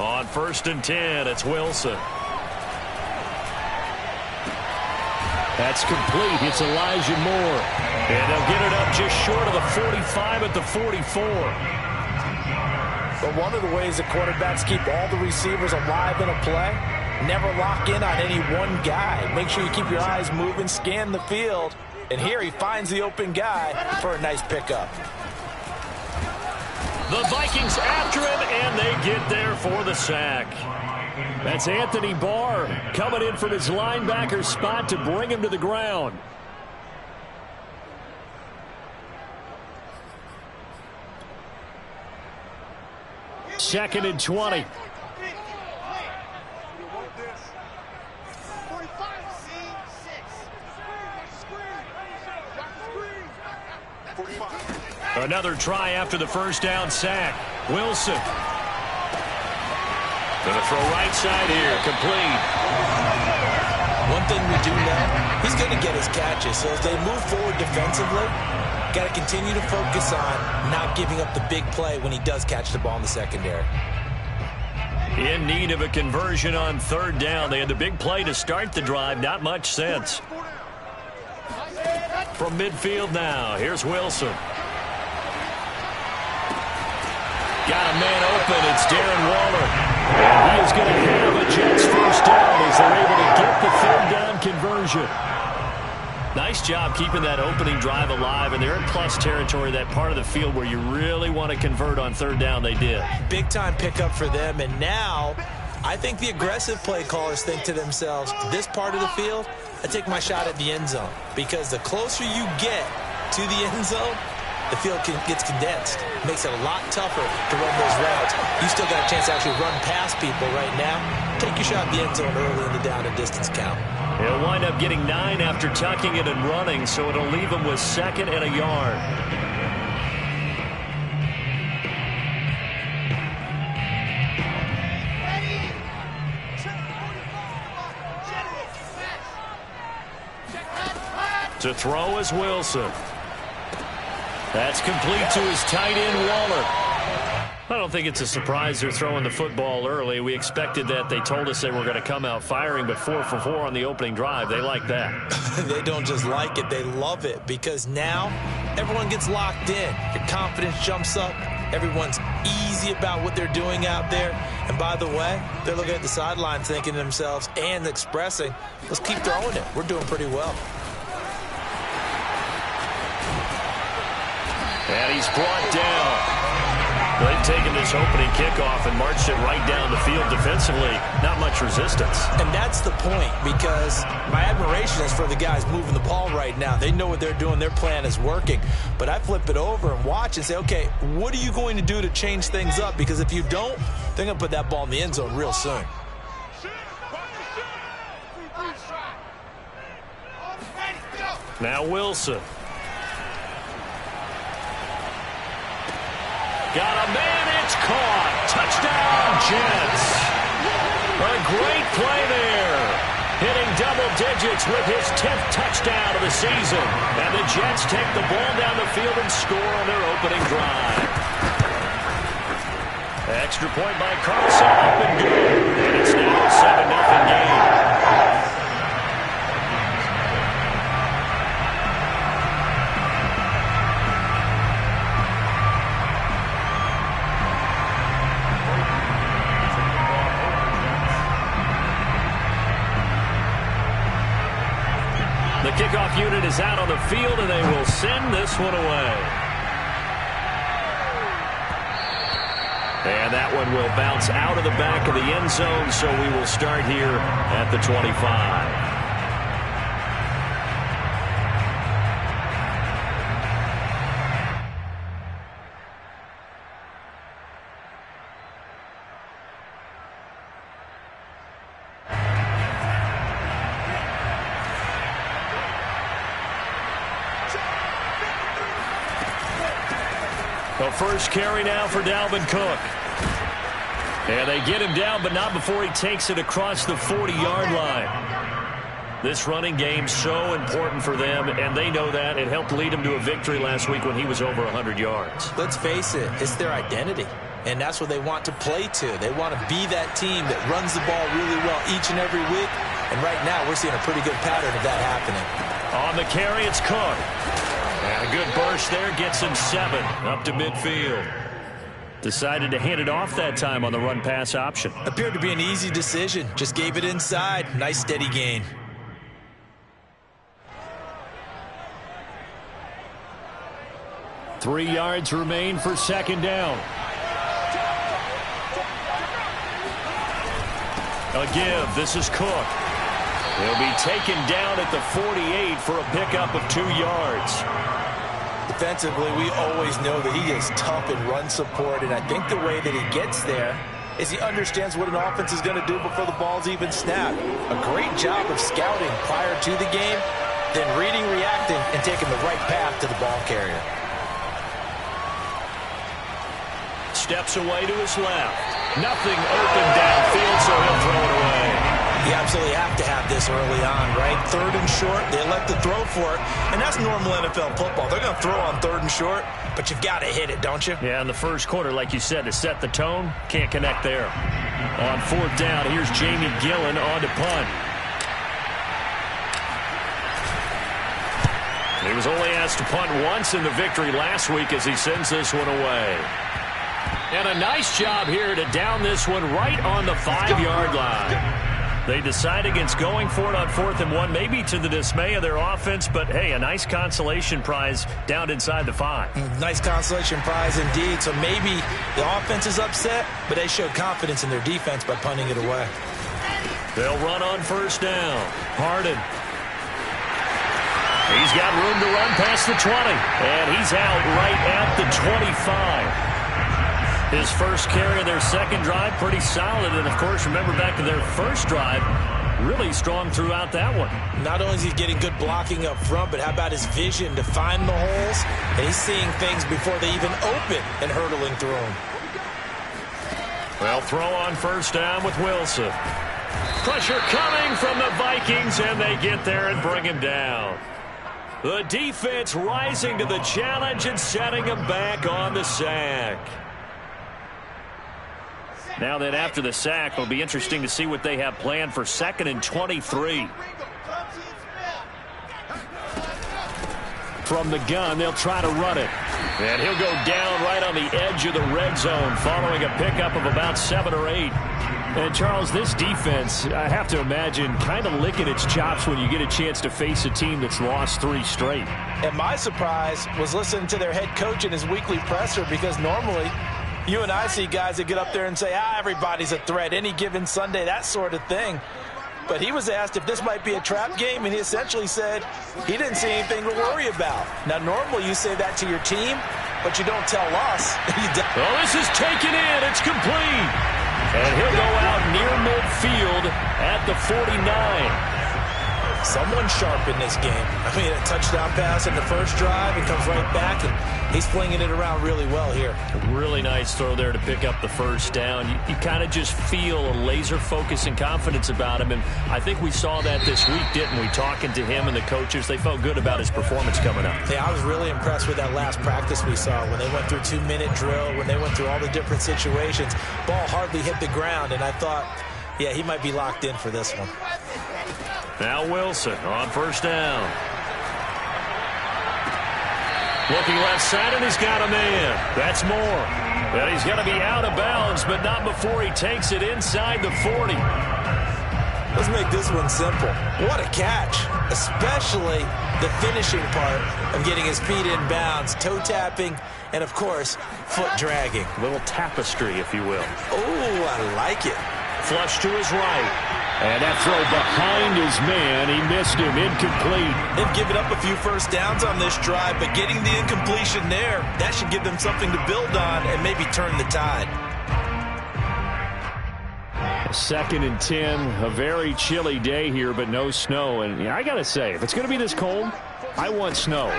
On 1st and 10, it's Wilson. That's complete. It's Elijah Moore. And they'll get it up just short of the 45 at the 44. But one of the ways that quarterbacks keep all the receivers alive in a play, never lock in on any one guy. Make sure you keep your eyes moving, scan the field. And here he finds the open guy for a nice pickup. The Vikings after him, and they get there for the sack. That's Anthony Barr coming in from his linebacker spot to bring him to the ground. Second and 20. Another try after the first down sack. Wilson. Going to throw right side here. Complete. One thing we do know, he's going to get his catches. So as they move forward defensively, got to continue to focus on not giving up the big play when he does catch the ball in the secondary. In need of a conversion on 3rd down. They had the big play to start the drive. Not much sense. From midfield now, here's Wilson. Got a man open. It's Darren Waller. And he is going to have a Jets first down as they're able to get the 3rd down conversion. Nice job keeping that opening drive alive, and they're in plus territory, that part of the field where you really want to convert on 3rd down. They did. Big time pickup for them, and now I think the aggressive play callers think to themselves, this part of the field, I take my shot at the end zone, because the closer you get to the end zone, the field gets condensed. Makes it a lot tougher to run those routes. You still got a chance to actually run past people right now. Take your shot at the end zone early in the down and distance count. He'll wind up getting 9 after tucking it and running, so it'll leave him with 2nd and a yard. To throw is Wilson. That's complete to his tight end, Waller. I don't think it's a surprise they're throwing the football early. We expected that. They told us they were going to come out firing, but 4 for 4 on the opening drive. They like that. They don't just like it, they love it, because now everyone gets locked in. Your confidence jumps up. Everyone's easy about what they're doing out there. And by the way, they're looking at the sideline thinking to themselves and expressing, let's keep throwing it. We're doing pretty well. And he's brought down. They've taken this opening kickoff and marched it right down the field defensively. Not much resistance. And that's the point, because my admiration is for the guys moving the ball right now. They know what they're doing. Their plan is working. But I flip it over and watch and say, okay, what are you going to do to change things up? Because if you don't, they're going to put that ball in the end zone real soon. Now Wilson. Got a man, it's caught. Touchdown, Jets. A great play there. Hitting double digits with his 10th touchdown of the season. And the Jets take the ball down the field and score on their opening drive. Extra point by Carlson, up and good. And it's now a 7-0 game. The kickoff unit is out on the field, and they will send this one away. And that one will bounce out of the back of the end zone, so we will start here at the 25. The first carry now for Dalvin Cook. And they get him down, but not before he takes it across the 40-yard line. This running game so important for them, and they know that. It helped lead him to a victory last week when he was over 100 yards. Let's face it, it's their identity. and that's what they want to play to. They want to be that team that runs the ball really well each and every week, and right now we're seeing a pretty good pattern of that happening. On the carry, it's Cook. And a good burst there gets him 7 up to midfield. Decided to hand it off that time on the run-pass option. Appeared to be an easy decision. Just gave it inside. Nice steady gain. Three yards remain for second down. A give. This is Cook. He'll be taken down at the 48 for a pickup of 2 yards. Defensively, we always know that he is tough in run support, and I think the way that he gets there is he understands what an offense is going to do before the ball's even snapped. A great job of scouting prior to the game, then reading, reacting, and taking the right path to the ball carrier. Steps away to his left. Nothing open downfield, so he'll throw it away. You absolutely have to have this early on, right? 3rd and short, they elect to throw for it, and that's normal NFL football. They're going to throw on 3rd and short, but you've got to hit it, don't you? Yeah, in the first quarter, like you said, to set the tone, can't connect there. On 4th down, here's Jamie Gillen on to punt. He was only asked to punt once in the victory last week as he sends this one away. And a nice job here to down this one right on the 5-yard line. They decide against going for it on 4th and 1, maybe to the dismay of their offense, but hey, a nice consolation prize down inside the 5. Nice consolation prize indeed. So maybe the offense is upset, but they showed confidence in their defense by punting it away. They'll run on 1st down. Harden. He's got room to run past the 20, and he's out right at the 25. His first carry of their second drive, pretty solid. And, of course, remember back to their first drive, really strong throughout that one. Not only is he getting good blocking up front, but how about his vision to find the holes? And he's seeing things before they even open and hurdling through them. Well, throw on 1st down with Wilson. Pressure coming from the Vikings, and they get there and bring him down. The defense rising to the challenge and setting him back on the sack. Now then, after the sack, it'll be interesting to see what they have planned for 2nd and 23. From the gun, they'll try to run it. And he'll go down right on the edge of the red zone following a pickup of about 7 or 8. And, Charles, this defense, I have to imagine, kind of licking its chops when you get a chance to face a team that's lost 3 straight. And my surprise was listening to their head coach in his weekly presser, because normally you and I see guys that get up there and say, everybody's a threat, any given Sunday, that sort of thing. But he was asked if this might be a trap game, and he essentially said he didn't see anything to worry about. Now, normally you say that to your team, but you don't tell us. Well, this is taken in. It's complete. And he'll go out near midfield at the 49. Someone sharp in this game. I mean, a touchdown pass in the first drive, and comes right back, and he's flinging it around really well here. A really nice throw there to pick up the 1st down. You kind of just feel a laser focus and confidence about him, and I think we saw that this week, didn't we? Talking to him and the coaches, they felt good about his performance coming up. Yeah, I was really impressed with that last practice we saw when they went through 2-minute drill, when they went through all the different situations. Ball hardly hit the ground, and I thought, yeah, he might be locked in for this one. Now Wilson on 1st down. Looking left side, and he's got a man. That's Moore. And he's going to be out of bounds, but not before he takes it inside the 40. Let's make this one simple. What a catch, especially the finishing part of getting his feet in bounds, toe tapping, and, of course, foot dragging. A little tapestry, if you will. Oh, I like it. Flush to his right. And that throw behind his man, he missed him, incomplete. They've given up a few first downs on this drive, but getting the incompletion there, that should give them something to build on and maybe turn the tide. 2nd and 10, a very chilly day here, but no snow. And I got to say, if it's going to be this cold, I want snow.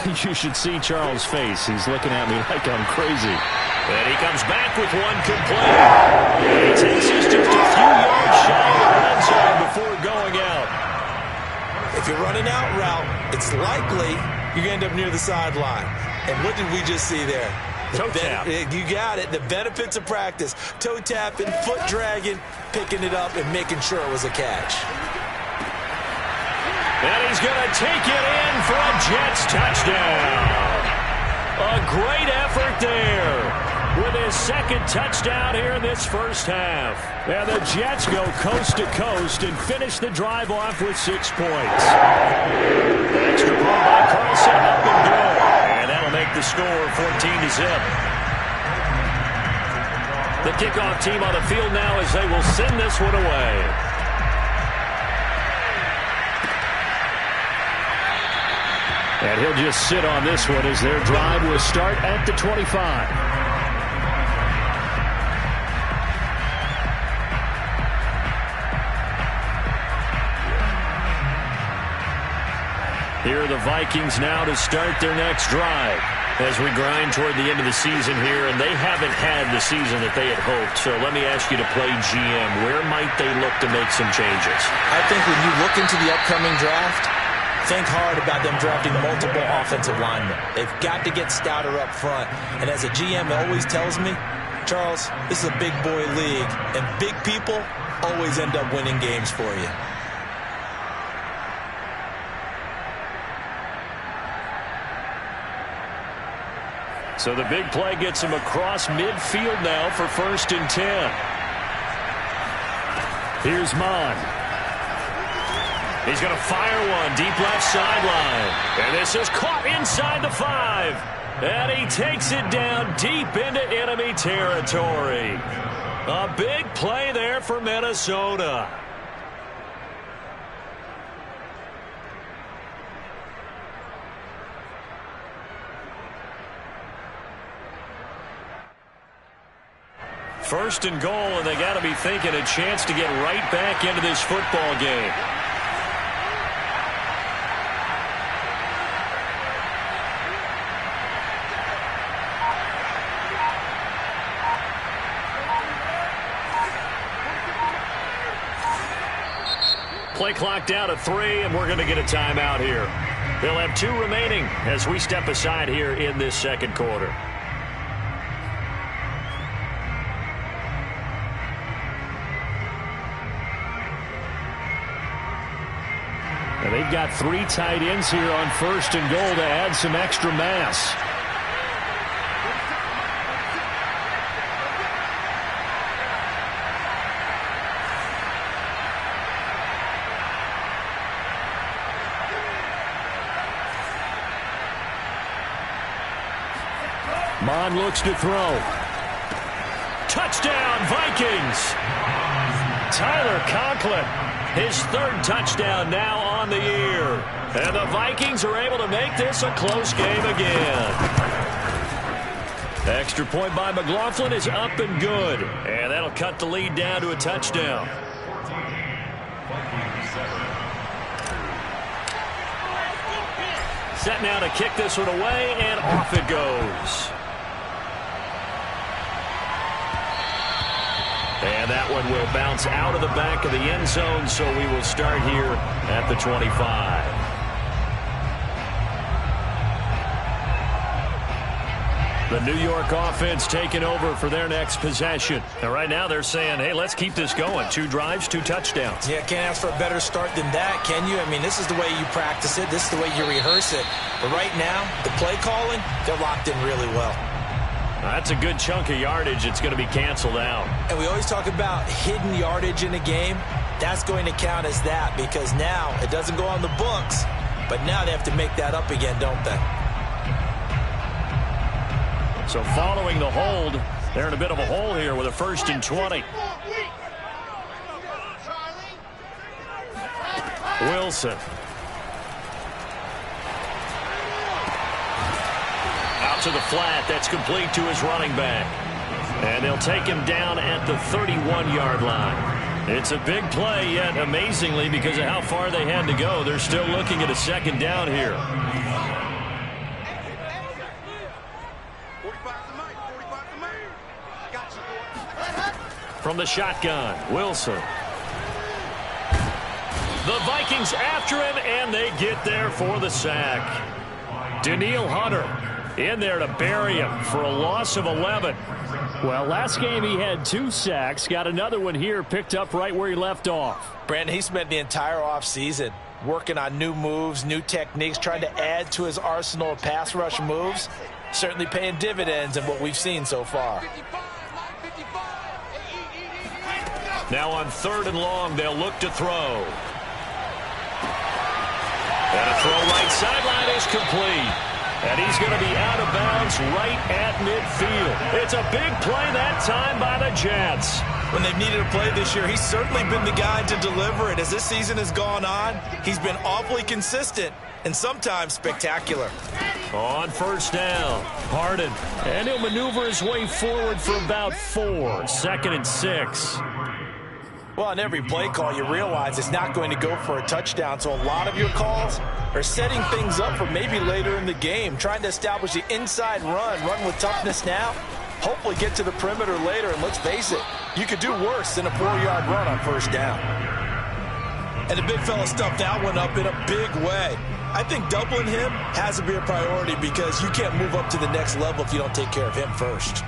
You should see Charles' face. He's looking at me like I'm crazy. And he comes back with one complete. And he takes us just a few yards shy of the red zone before going out. If you're running out route, it's likely you're going to end up near the sideline. And what did we just see there? Toe tap. You got it. The benefits of practice. Toe tapping, foot dragging, picking it up, and making sure it was a catch. And he's going to take it in for a Jets touchdown. A great effort there with his second touchdown here in this first half. And the Jets go coast to coast and finish the drive off with 6 points. The extra point by Carlson, up and good. And that'll make the score 14-0. The kickoff team on the field now as they will send this one away. And he'll just sit on this one as their drive will start at the 25. Here are the Vikings now to start their next drive as we grind toward the end of the season here, and they haven't had the season that they had hoped. So let me ask you to play GM. Where might they look to make some changes? I think when you look into the upcoming draft, think hard about them drafting multiple offensive linemen. They've got to get stouter up front. And as a GM always tells me, Charles, this is a big boy league, and big people always end up winning games for you. So the big play gets him across midfield now for 1st and 10. Here's Mon. He's going to fire one deep left sideline. And this is caught inside the 5. And he takes it down deep into enemy territory. A big play there for Minnesota. First and goal, and they got to be thinking a chance to get right back into this football game. Play clock down to 3, and we're going to get a timeout here. They'll have 2 remaining as we step aside here in this second quarter. And they've got 3 tight ends here on 1st and goal to add some extra mass. Mon looks to throw. Touchdown, Vikings! Tyler Conklin, his 3rd touchdown now on the year. And the Vikings are able to make this a close game again. Extra point by McLaughlin is up and good. And that'll cut the lead down to a touchdown. Set now to kick this one away, and off it goes. And that one will bounce out of the back of the end zone, so we will start here at the 25. The New York offense taking over for their next possession. And right now they're saying, hey, let's keep this going. 2 drives, 2 touchdowns. Yeah, can't ask for a better start than that, can you? I mean, this is the way you practice it. This is the way you rehearse it. But right now, the play calling, they're locked in really well. That's a good chunk of yardage. It's going to be canceled out. And we always talk about hidden yardage in a game. That's going to count as that because now it doesn't go on the books, but now they have to make that up again, don't they? So following the hold, they're in a bit of a hole here with a 1st and 20. Wilson. Out to the flat. That's complete to his running back. And they'll take him down at the 31-yard line. It's a big play, yet amazingly, because of how far they had to go, they're still looking at a 2nd down here. From the shotgun, Wilson. The Vikings after him, and they get there for the sack. Danielle Hunter in there to bury him for a loss of 11. Well, last game he had 2 sacks. Got another one here, picked up right where he left off. Brandon, he spent the entire offseason working on new moves, new techniques, trying to add to his arsenal of pass rush moves. Certainly paying dividends in what we've seen so far. Now on 3rd and long, they'll look to throw. And a throw right sideline is complete. And he's going to be out of bounds right at midfield. It's a big play that time by the Jets. When they've needed a play this year, he's certainly been the guy to deliver it. As this season has gone on, he's been awfully consistent and sometimes spectacular. On 1st down, Harden. And he'll maneuver his way forward for about 4. 2nd and 6. Well, on every play call, you realize it's not going to go for a touchdown. So a lot of your calls are setting things up for maybe later in the game, trying to establish the inside run with toughness now, hopefully get to the perimeter later. And let's face it, you could do worse than a 4-yard run on 1st down. And the big fella stuffed that one up in a big way. I think doubling him has to be a priority because you can't move up to the next level if you don't take care of him first.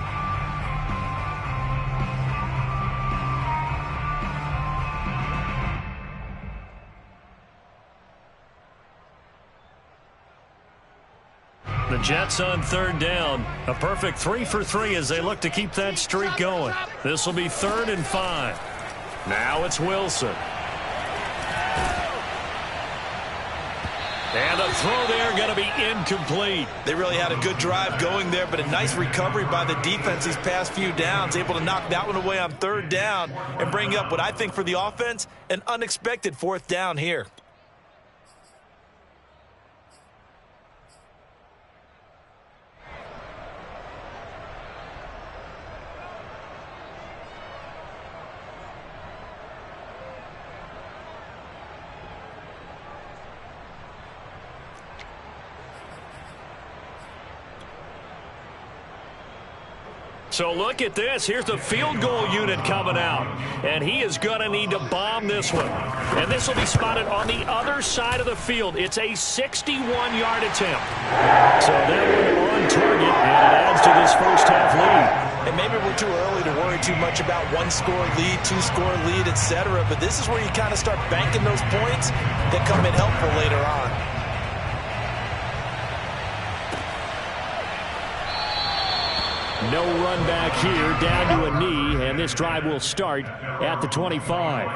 The Jets on 3rd down. A perfect 3 for 3 as they look to keep that streak going. This will be 3rd and 5. Now it's Wilson. And the throw there going to be incomplete. They really had a good drive going there, but a nice recovery by the defense these past few downs, able to knock that one away on 3rd down and bring up what I think for the offense, an unexpected 4th down here. So look at this. Here's the field goal unit coming out. And he is going to need to bomb this one. And this will be spotted on the other side of the field. It's a 61-yard attempt. So that one on target, and it adds to this first half lead. And maybe we're too early to worry too much about 1-score lead, 2-score lead, etc. But this is where you kind of start banking those points that come in helpful later on. No run back here, down to a knee, and this drive will start at the 25.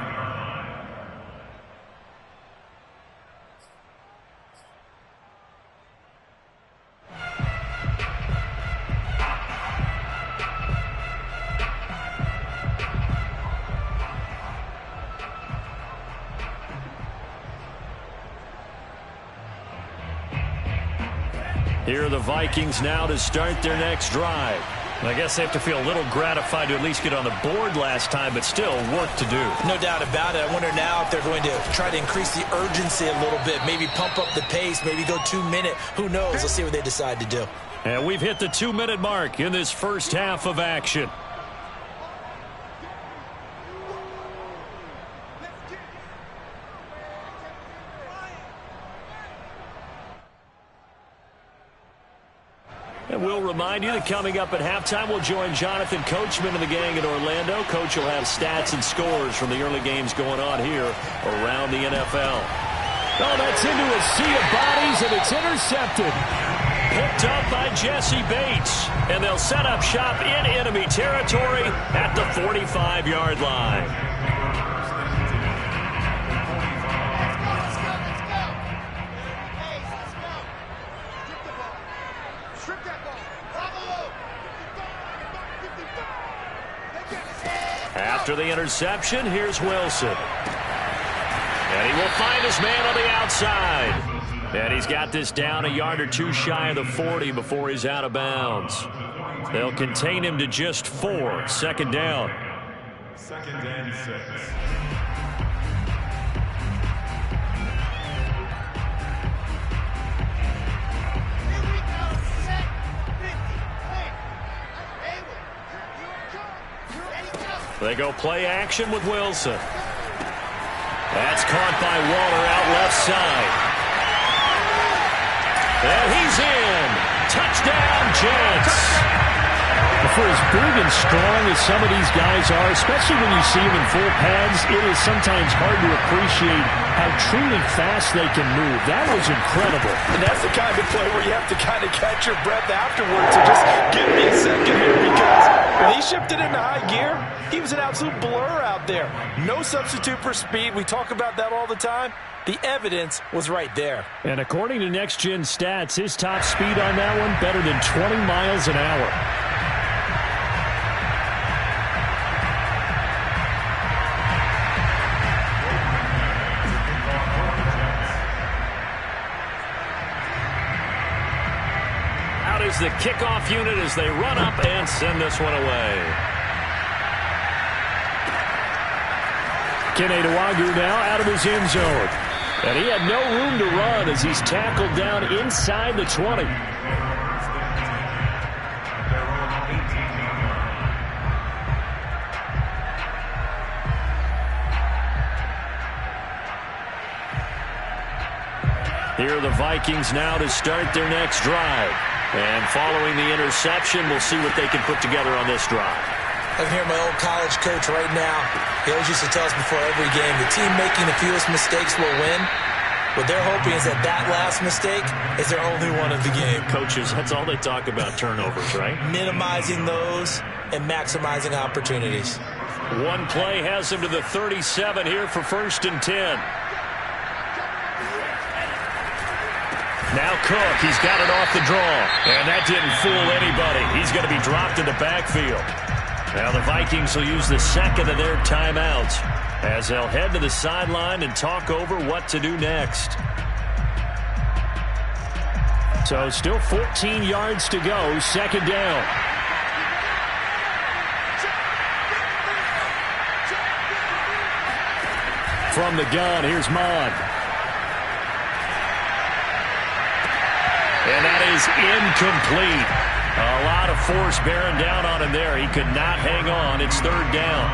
Here are the Vikings now to start their next drive. I guess they have to feel a little gratified to at least get on the board last time, but still work to do. No doubt about it. I wonder now if they're going to try to increase the urgency a little bit, maybe pump up the pace, maybe go 2-minute. Who knows? Let's see what they decide to do. And we've hit the 2-minute mark in this first half of action. And we'll remind you that coming up at halftime, we'll join Jonathan Coachman and the gang in Orlando. Coach will have stats and scores from the early games going on here around the NFL. Oh, that's into a sea of bodies, and it's intercepted. Picked up by Jesse Bates. And they'll set up shop in enemy territory at the 45-yard line. After the interception, here's Wilson. And he will find his man on the outside. And he's got this down a yard or two shy of the 40 before he's out of bounds. They'll contain him to just 4. 2nd down. 2nd and 6. They go play action with Wilson. That's caught by Waller out left side. And he's in. touchdown, Jets. For as big and strong as some of these guys are, especially when you see them in full pads, it is sometimes hard to appreciate how truly fast they can move. That was incredible. And that's the kind of play where you have to kind of catch your breath afterwards. So just give me a second here, because when he shifted into high gear, he was an absolute blur out there. No substitute for speed. We talk about that all the time. The evidence was right there. And according to Next Gen Stats, his top speed on that one, better than 20 miles an hour. Is the kickoff unit as they run up and send this one away. Kene Nwangwu now out of his end zone. And he had no room to run as he's tackled down inside the 20. Here are the Vikings now to start their next drive. And following the interception, we'll see what they can put together on this drive. I can hear my old college coach right now. He always used to tell us before every game, the team making the fewest mistakes will win. What they're hoping is that last mistake is their only one of the game. Coaches, that's all they talk about, turnovers, right? Minimizing those and maximizing opportunities. One play has them to the 37 here for 1st and 10. Now Cook, he's got it off the draw. And that didn't fool anybody. He's going to be dropped in the backfield. Now the Vikings will use the second of their timeouts as they'll head to the sideline and talk over what to do next. So still 14 yards to go, 2nd down. From the gun, here's Mond. And that is incomplete. A lot of force bearing down on him there. He could not hang on. It's 3rd down.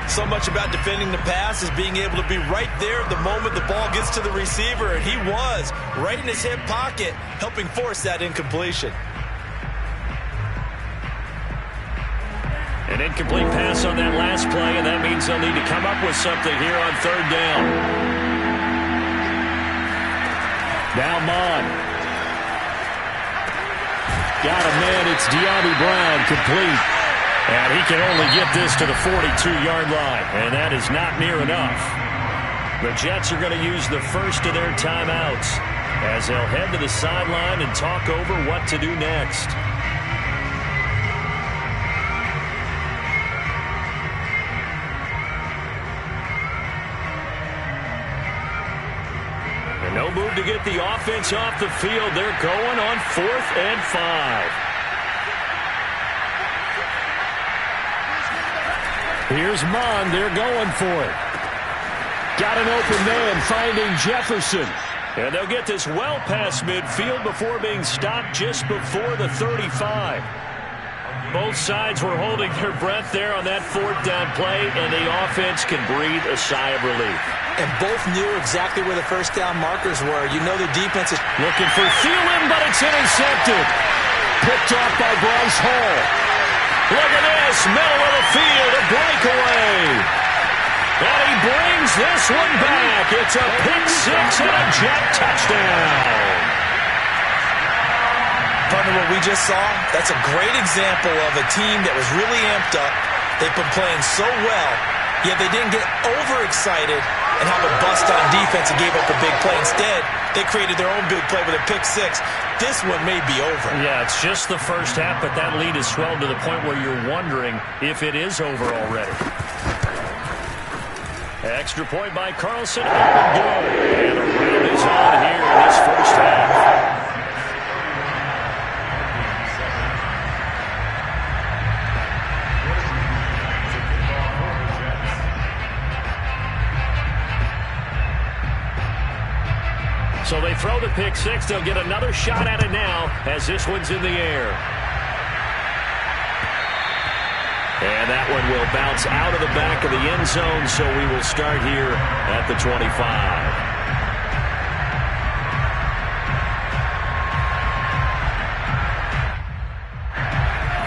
So much about defending the pass is being able to be right there the moment the ball gets to the receiver. And he was right in his hip pocket, helping force that incompletion. An incomplete pass on that last play, and that means they'll need to come up with something here on 3rd down. Now Mond. Got a man, it's De'Ami Brown, complete. And he can only get this to the 42-yard line, and that is not near enough. The Jets are going to use the first of their timeouts as they'll head to the sideline and talk over what to do next. No move to get the offense off the field. They're going on 4th and 5. Here's Mond. They're going for it. Got an open man finding Jefferson. And they'll get this well past midfield before being stopped just before the 35. Both sides were holding their breath there on that 4th down play, and the offense can breathe a sigh of relief. And both knew exactly where the 1st down markers were. You know the defense is looking for Thielen, but it's intercepted. Picked off by Bryce Hall. Look at this, middle of the field, a breakaway. And he brings this one back. It's a pick 6 and a Jet touchdown. Partner, what we just saw, that's a great example of a team that was really amped up. They've been playing so well, yet they didn't get overexcited and have a bust on defense and gave up a big play. Instead, they created their own big play with a pick 6. This one may be over. Yeah, it's just the first half, but that lead has swelled to the point where you're wondering if it is over already. Extra point by Carlson, up and good. And a round is on here in this first half. So they throw the pick 6. They'll get another shot at it now as this one's in the air. And that one will bounce out of the back of the end zone, so we will start here at the 25.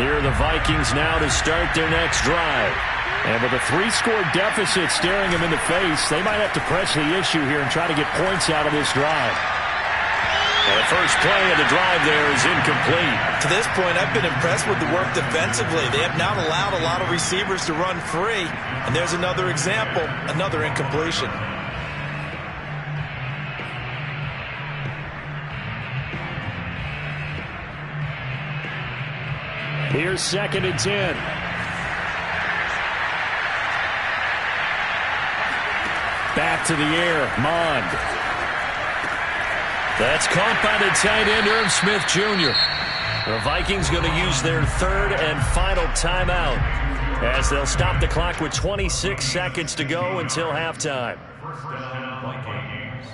Here are the Vikings now to start their next drive. And with a 3-score deficit staring them in the face, they might have to press the issue here and try to get points out of this drive. And the first play of the drive there is incomplete. To this point, I've been impressed with the work defensively. They have not allowed a lot of receivers to run free. And there's another example, another incompletion. Here's 2nd and 10. Back to the air, Mond. That's caught by the tight end, Irv Smith Jr. The Vikings going to use their 3rd and final timeout as they'll stop the clock with 26 seconds to go until halftime. First down, Vikings.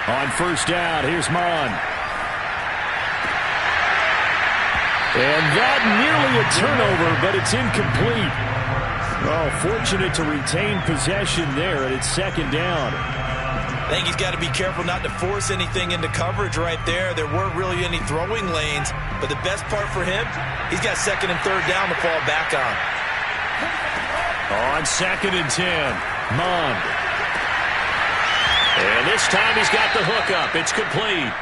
On first down, here's Mond. And that nearly a turnover, but it's incomplete. Oh, fortunate to retain possession there, and it's 2nd down. I think he's got to be careful not to force anything into coverage right there. There weren't really any throwing lanes, but the best part for him, he's got 2nd and 3rd down to fall back on. On 2nd and 10, Mond. And this time he's got the hookup. It's complete.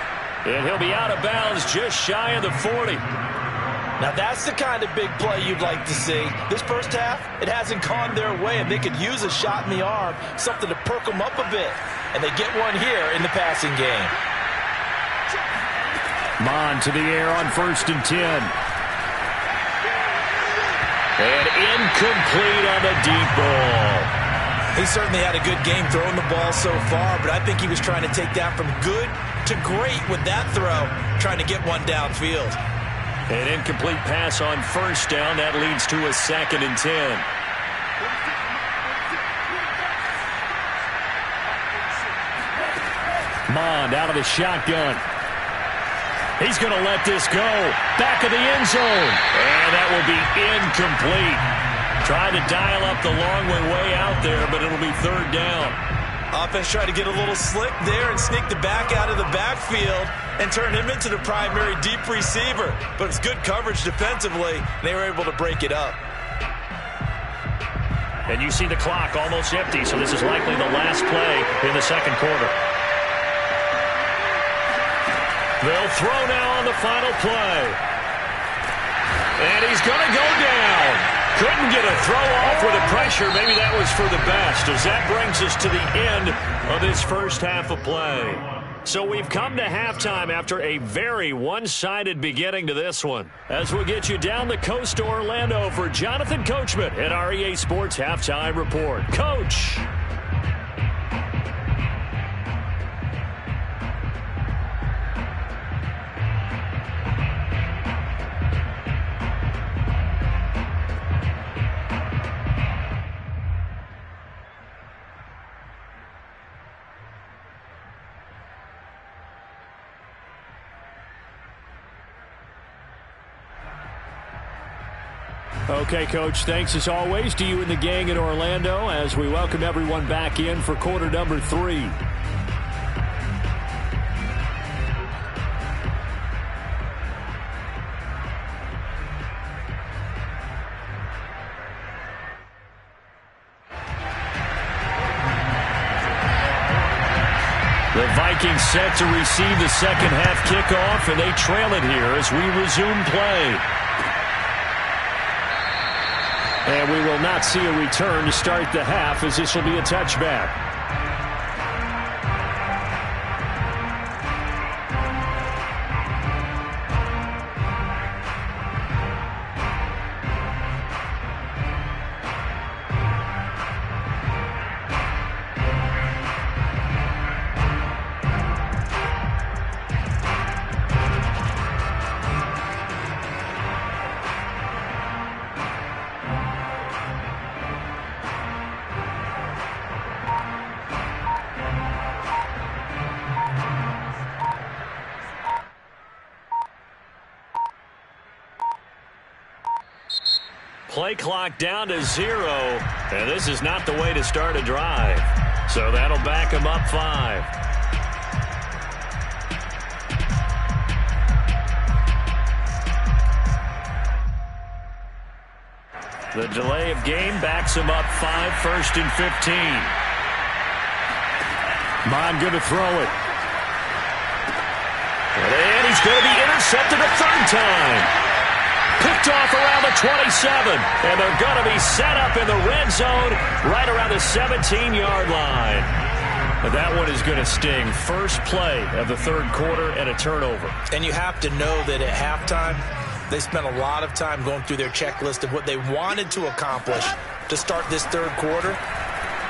And he'll be out of bounds just shy of the 40. Now that's the kind of big play you'd like to see. This first half, it hasn't gone their way, and they could use a shot in the arm, something to perk them up a bit. And they get one here in the passing game. Mond to the air on 1st and 10. And incomplete on the deep ball. He certainly had a good game throwing the ball so far, but I think he was trying to take that from good to great with that throw, trying to get one downfield. An incomplete pass on 1st down. That leads to a 2nd and 10. Mond out of the shotgun. He's going to let this go. Back of the end zone. And that will be incomplete. Tried to dial up the long way out there, but it'll be 3rd down. Offense tried to get a little slick there and sneak the back out of the backfield and turn him into the primary deep receiver. But it's good coverage defensively. They were able to break it up. And you see the clock almost empty, so this is likely the last play in the 2nd quarter. They'll throw now on the final play. And he's going to go down. Couldn't get a throw off with the pressure. Maybe that was for the best, as that brings us to the end of this first half of play. So we've come to halftime after a very one-sided beginning to this one. As we'll get you down the coast to Orlando for Jonathan Coachman at our EA Sports Halftime Report. Coach. Okay, Coach, thanks as always to you and the gang in Orlando as we welcome everyone back in for quarter number 3. The Vikings set to receive the second half kickoff, and they trail it here as we resume play. And we will not see a return to start the half, as this will be a touchback. Play clock down to 0, and this is not the way to start a drive. So that'll back him up 5. The delay of game backs him up 5, 1st and 15. Mond going to throw it. And he's going to be intercepted a 3rd time. Picked off around the 27. And they're going to be set up in the red zone right around the 17-yard line. But that one is going to sting. First play of the 3rd quarter and a turnover. And you have to know that at halftime, they spent a lot of time going through their checklist of what they wanted to accomplish to start this 3rd quarter.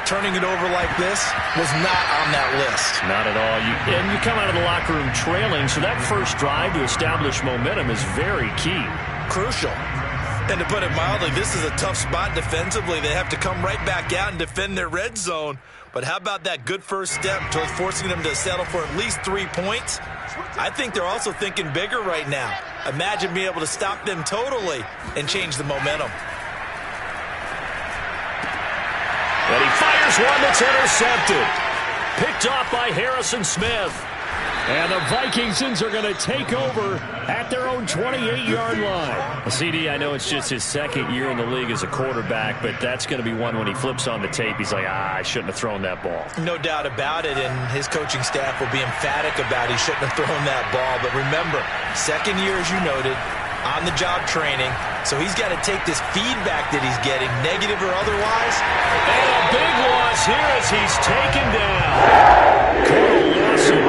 Turning it over like this was not on that list. Not at all. And you come out of the locker room trailing, so that first drive to establish momentum is very key. Crucial. And to put it mildly, this is a tough spot defensively. They have to come right back out and defend their red zone. But how about that good first step towards forcing them to settle for at least 3 points? I think they're also thinking bigger right now. Imagine being able to stop them totally and change the momentum. And he fires one that's intercepted. Picked off by Harrison Smith. And the Vikingsons are going to take over at their own 28-yard line. CD, I know it's just his 2nd year in the league as a quarterback, but that's going to be one when he flips on the tape, he's like, I shouldn't have thrown that ball. No doubt about it, and his coaching staff will be emphatic about he shouldn't have thrown that ball. But remember, 2nd year, as you noted, on-the-job training, so he's got to take this feedback that he's getting, negative or otherwise. And a big loss here as he's taken down. Carl Lawson,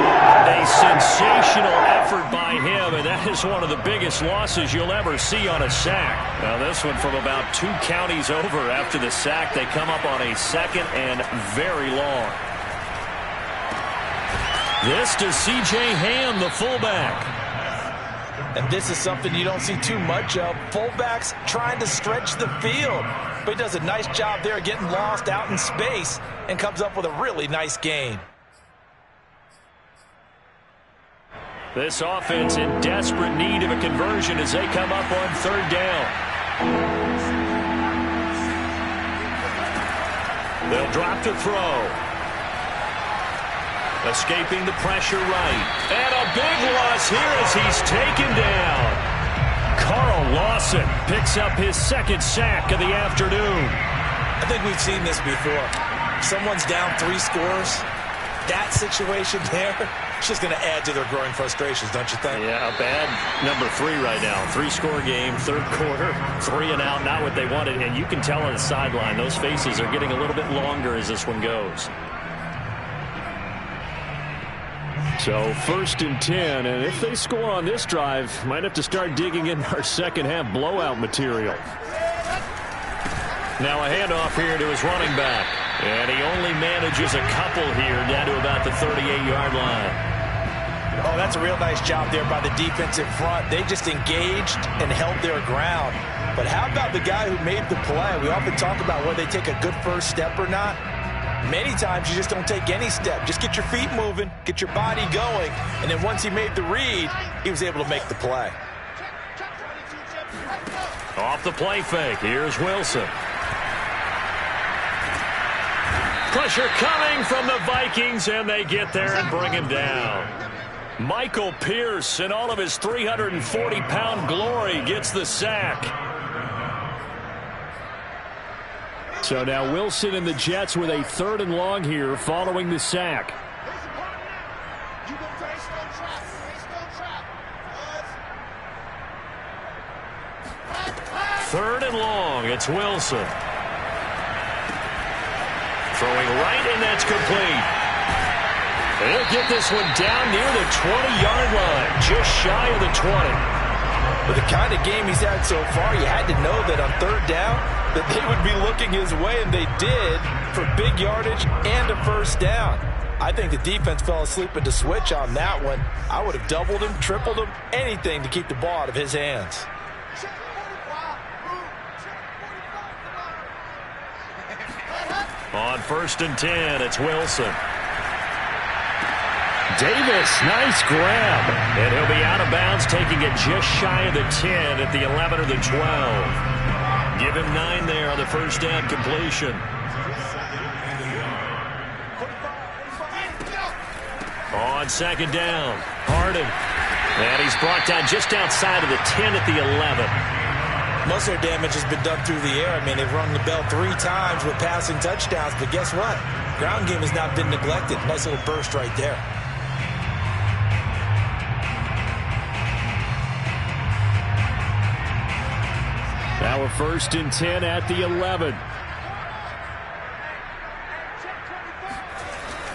a sensational effort by him, and that is one of the biggest losses you'll ever see on a sack. Now this one from about 2 counties over after the sack. They come up on a 2nd and very long. This to C.J. Ham, the fullback. And this is something you don't see too much of. Fullbacks trying to stretch the field. But he does a nice job there getting lost out in space and comes up with a really nice gain. This offense in desperate need of a conversion as they come up on 3rd down. They'll drop to throw. Escaping the pressure right. And a big loss here as he's taken down. Carl Lawson picks up his 2nd sack of the afternoon. I think we've seen this before. Someone's down 3 scores. That situation there, it's just going to add to their growing frustrations, don't you think? Yeah, a bad number 3 right now. 3-score game, 3rd quarter, 3 and out, not what they wanted. And you can tell on the sideline, those faces are getting a little bit longer as this one goes. So 1st and 10, and if they score on this drive, might have to start digging in our 2nd half blowout material. Now a handoff here to his running back. And he only manages a couple here down to about the 38-yard line. Oh, that's a real nice job there by the defensive front. They just engaged and held their ground. But how about the guy who made the play? We often talk about whether they take a good first step or not. Many times you just don't take any step. Just get your feet moving, get your body going, and then once he made the read, he was able to make the play. Off the play fake, here's Wilson. Pressure coming from the Vikings, and they get there and bring him down. Michael Pierce, in all of his 340-pound glory, gets the sack. So now Wilson and the Jets with a 3rd and long here following the sack. Third and long, it's Wilson. Throwing right, and that's complete. They'll get this one down near the 20-yard line, just shy of the 20. With the kind of game he's had so far, you had to know that on 3rd down that they would be looking his way, and they did, for big yardage and a 1st down. I think the defense fell asleep at the switch on that one. I would have doubled him, tripled him, anything to keep the ball out of his hands. On 1st and 10, it's Wilson. Davis, nice grab. And he'll be out of bounds, taking it just shy of the 10 at the 11 or the 12. Give him 9 there on the 1st down completion. On second down, Harden. And he's brought down just outside of the 10 at the 11. Most of their damage has been done through the air. I mean, they've rung the bell 3 times with passing touchdowns, but guess what? Ground game has not been neglected. Nice little burst right there. Now we're 1st and 10 at the 11.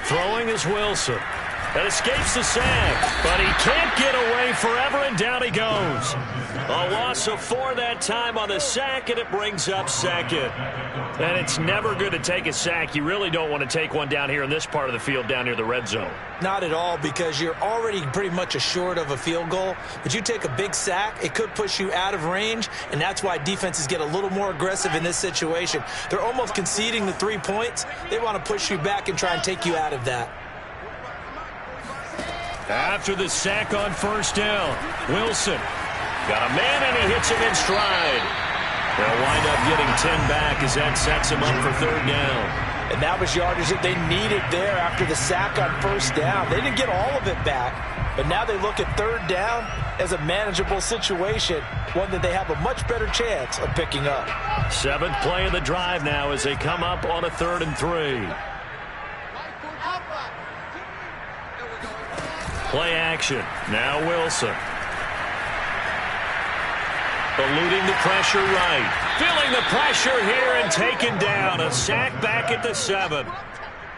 Throwing is Wilson. That escapes the sack, but he can't get away forever, and down he goes. A loss of 4 that time on the sack, and it brings up 2nd. And it's never good to take a sack. You really don't want to take one down here in this part of the field down near the red zone. Not at all, because you're already pretty much assured of a field goal. But you take a big sack, it could push you out of range, and that's why defenses get a little more aggressive in this situation. They're almost conceding the 3 points. They want to push you back and try and take you out of that. After the sack on 1st down, Wilson got a man, and he hits him in stride. They'll wind up getting 10 back as that sets him up for 3rd down. And that was yardage that they needed there after the sack on 1st down. They didn't get all of it back, but now they look at 3rd down as a manageable situation, one that they have a much better chance of picking up. 7th play of the drive now as they come up on a 3rd and 3. Play action. Now Wilson. Eluding the pressure right. Feeling the pressure here and taken down. A sack back at the 7.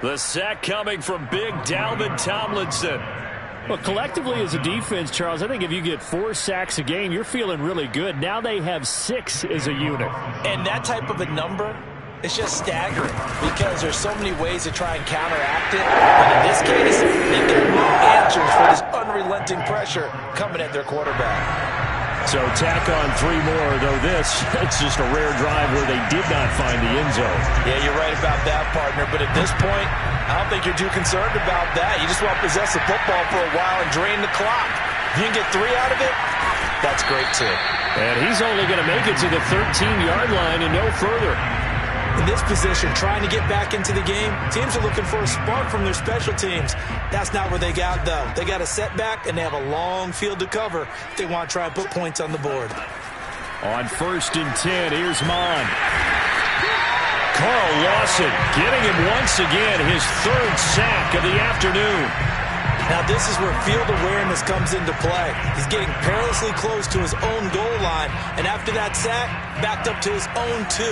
The sack coming from big Dalvin Tomlinson. Well, collectively as a defense, Charles, I think if you get 4 sacks a game, you're feeling really good. Now they have 6 as a unit. And that type of a number, it's just staggering because there's so many ways to try and counteract it. But in this case, they've got no answers for this unrelenting pressure coming at their quarterback. So tack on 3 more, though it's just a rare drive where they did not find the end zone. Yeah, you're right about that, partner. But at this point, I don't think you're too concerned about that. You just want to possess the football for a while and drain the clock. If you can get 3 out of it, that's great, too. And he's only going to make it to the 13-yard line and no further. In this position, trying to get back into the game, teams are looking for a spark from their special teams. That's not what they got, though. They got a setback, and they have a long field to cover if they want to try and put points on the board. On 1st and 10, here's Mon. Carl Lawson getting him once again, his 3rd sack of the afternoon. Now, this is where field awareness comes into play. He's getting perilously close to his own goal line, and after that sack, backed up to his own 2.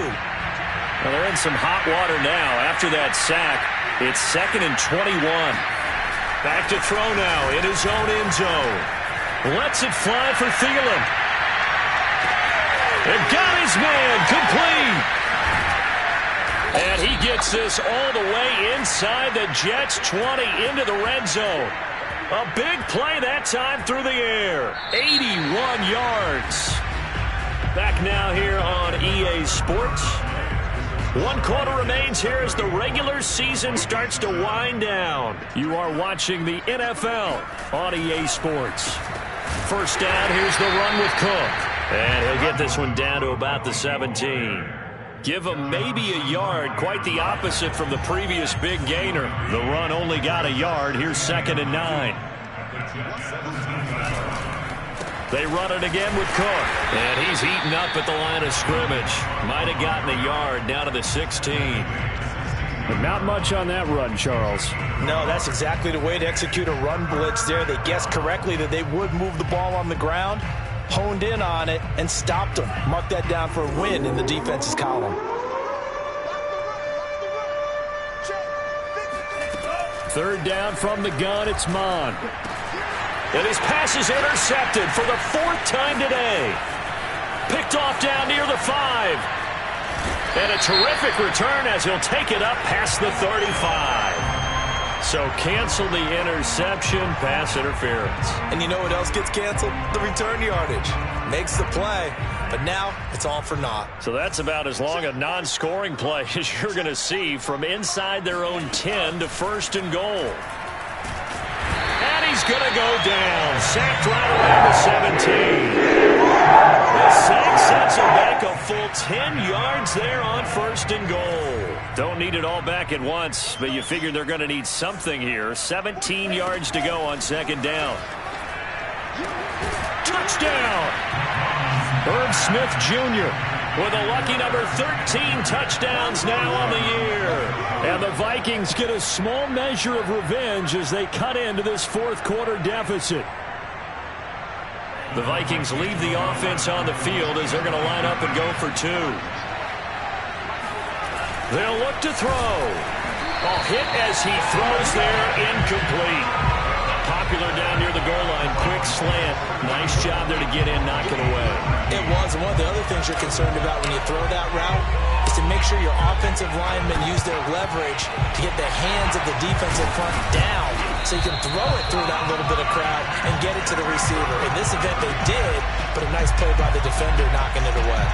Well, they're in some hot water now. After that sack, it's 2nd and 21. Back to throw now in his own end zone. Lets it fly for Thielen. And got his man complete. And he gets this all the way inside the Jets' 20 into the red zone. A big play that time through the air. 81 yards. Back now here on EA Sports. 1 quarter remains here as the regular season starts to wind down. You are watching the NFL on EA Sports. 1st down, here's the run with Cook. And he'll get this one down to about the 17. Give him maybe a yard, quite the opposite from the previous big gainer. The run only got a yard. Here's 2nd and 9. They run it again with Cook. And he's eaten up at the line of scrimmage. Might have gotten a yard down to the 16. But not much on that run, Charles. No, that's exactly the way to execute a run blitz there. They guessed correctly that they would move the ball on the ground, honed in on it, and stopped them. Mark that down for a win in the defense's column. 3rd down from the gun, it's Mon. And his pass is intercepted for the 4th time today. Picked off down near the 5. And a terrific return as he'll take it up past the 35. So cancel the interception, pass interference. And you know what else gets canceled? The return yardage. Makes the play, but now it's all for naught. So that's about as long a non-scoring play as you're going to see from inside their own 10 to 1st and goal. And he's going to go down. Sacked right around the 17. The sack Sends him back a full 10 yards there on 1st and goal. Don't need it all back at once, but you figure they're going to need something here. 17 yards to go on 2nd down. Touchdown! Herb Smith Jr. with a lucky number 13 touchdowns now on the year. And the Vikings get a small measure of revenge as they cut into this 4th quarter deficit. The Vikings leave the offense on the field as they're going to line up and go for 2. They'll look to throw. A hit as he throws there, incomplete. Popular down near the goal line, quick slant. Nice job there to get in, knock it away. It was. And one of the other things you're concerned about when you throw that route is to make sure your offensive linemen use their leverage to get the hands of the defensive front down so you can throw it through that little bit of crowd and get it to the receiver. In this event, they did, but a nice play by the defender knocking it away.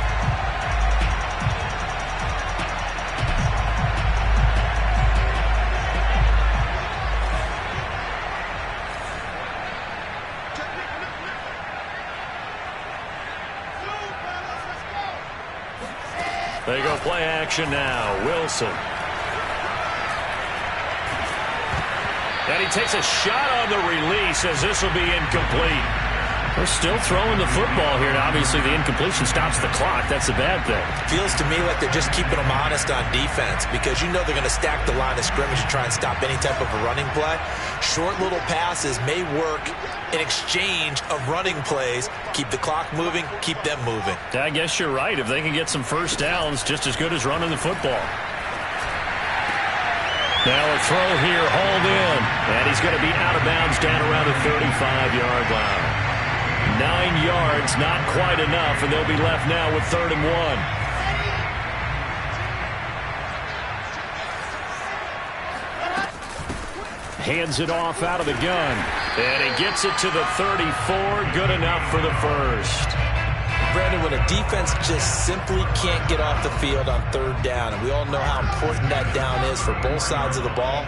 They go play action now. Wilson. And he takes a shot on the release as this will be incomplete. They're still throwing the football here. Obviously, the incompletion stops the clock. That's a bad thing. Feels to me like they're just keeping them honest on defense because you know they're going to stack the line of scrimmage and try and stop any type of a running play. Short little passes may work in exchange of running plays. Keep the clock moving, keep them moving. I guess you're right. If they can get some first downs, just as good as running the football. Now a throw here, hauled in. And he's going to be out of bounds down around the 35-yard line. 9 yards, not quite enough, and they'll be left now with 3rd and 1. Hands it off out of the gun. And he gets it to the 34. Good enough for the first. Brandon, when a defense just simply can't get off the field on 3rd down, and we all know how important that down is for both sides of the ball,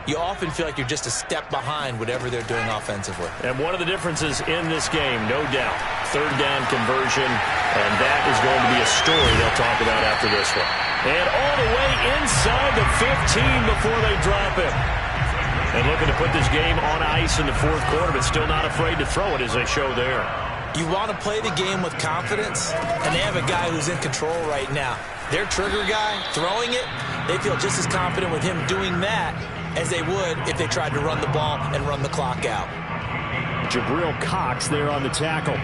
you often feel like you're just a step behind whatever they're doing offensively. And one of the differences in this game, no doubt, 3rd down conversion, and that is going to be a story they'll talk about after this one. And all the way inside the 15 before they drop him. And looking to put this game on ice in the 4th quarter, but still not afraid to throw it as they show there. You want to play the game with confidence, and they have a guy who's in control right now. Their trigger guy, throwing it, they feel just as confident with him doing that as they would if they tried to run the ball and run the clock out. Jabril Cox there on the tackle.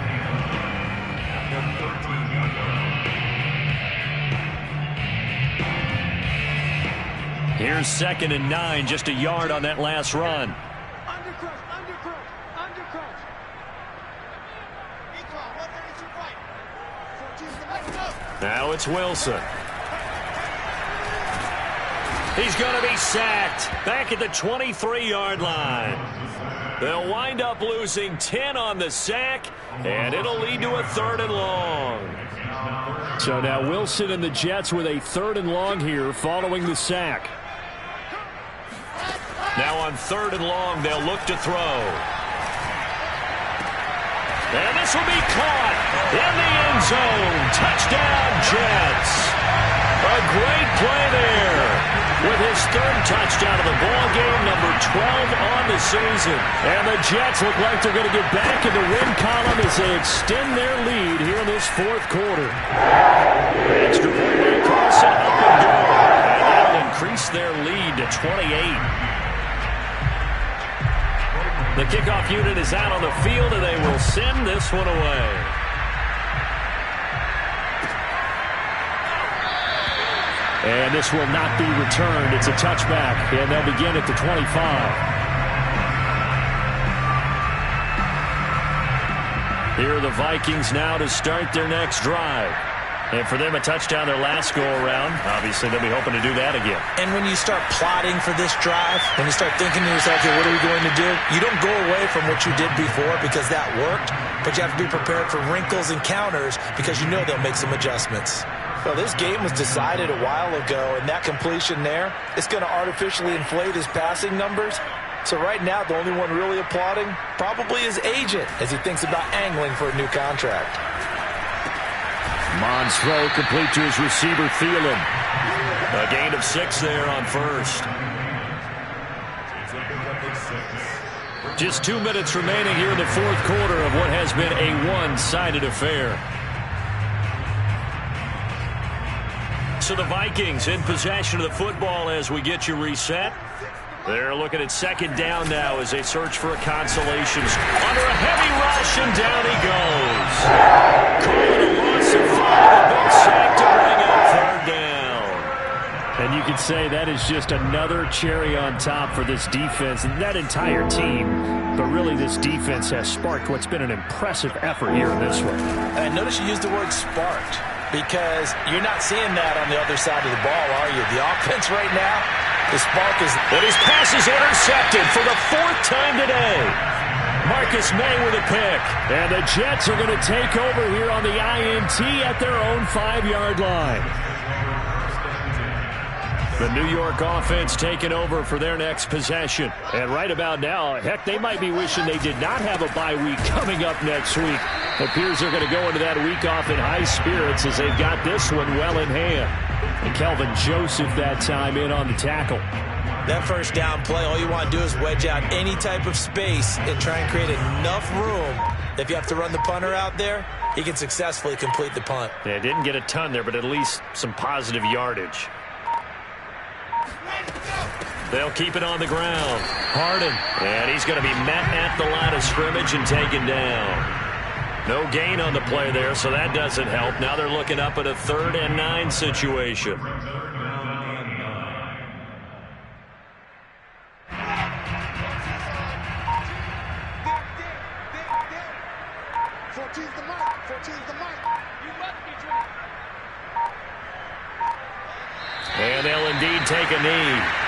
Here's 2nd and 9, just a yard on that last run. Now it's Wilson. He's going to be sacked back at the 23-yard line. They'll wind up losing 10 on the sack, and it'll lead to a 3rd and long. So now Wilson and the Jets with a 3rd and long here following the sack. Now on 3rd and long, they'll look to throw. And this will be caught in the end zone. Touchdown, Jets. A great play there with his 3rd touchdown of the ball game, number 12 on the season. And the Jets look like they're going to get back in the win column as they extend their lead here in this 4th quarter. Extra point by Carlson, up and go. And that'll increase their lead to 28. The kickoff unit is out on the field, and they will send this one away. And this will not be returned. It's a touchback, and they'll begin at the 25. Here are the Vikings now to start their next drive. And for them, a touchdown their last go-around. Obviously, they'll be hoping to do that again. And when you start plotting for this drive, when you start thinking to yourself, okay, what are we going to do? You don't go away from what you did before because that worked, but you have to be prepared for wrinkles and counters because you know they'll make some adjustments. Well, this game was decided a while ago, and that completion there is going to artificially inflate his passing numbers. So right now, the only one really applauding probably his agent as he thinks about angling for a new contract. Mons throw complete to his receiver, Thielen. A gain of 6 there on first. Just 2 minutes remaining here in the fourth quarter of what has been a one-sided affair. So the Vikings in possession of the football as we get you reset. They're looking at second down now as they search for a consolation. Under a heavy rush, and down he goes. Calling a loss of 5, a big sack to bring up third down. And you can say that is just another cherry on top for this defense and that entire team. But really, this defense has sparked what's been an impressive effort here in this one. And notice you used the word sparked, because you're not seeing that on the other side of the ball, are you? The offense right now, the spark is... But his pass is intercepted for the 4th time today. Marcus May with a pick. And the Jets are going to take over here on the INT at their own 5-yard line. The New York offense taking over for their next possession. And right about now, heck, they might be wishing they did not have a bye week coming up next week. It appears they're going to go into that week off in high spirits as they've got this one well in hand. And Kelvin Joseph that time in on the tackle. That first down play, all you want to do is wedge out any type of space and try and create enough room. If you have to run the punter out there, he can successfully complete the punt. Yeah, didn't get a ton there, but at least some positive yardage. They'll keep it on the ground. Harden. And he's going to be met at the line of scrimmage and taken down. No gain on the play there, so that doesn't help. Now they're looking up at a 3rd and 9 situation. And they'll indeed take a knee.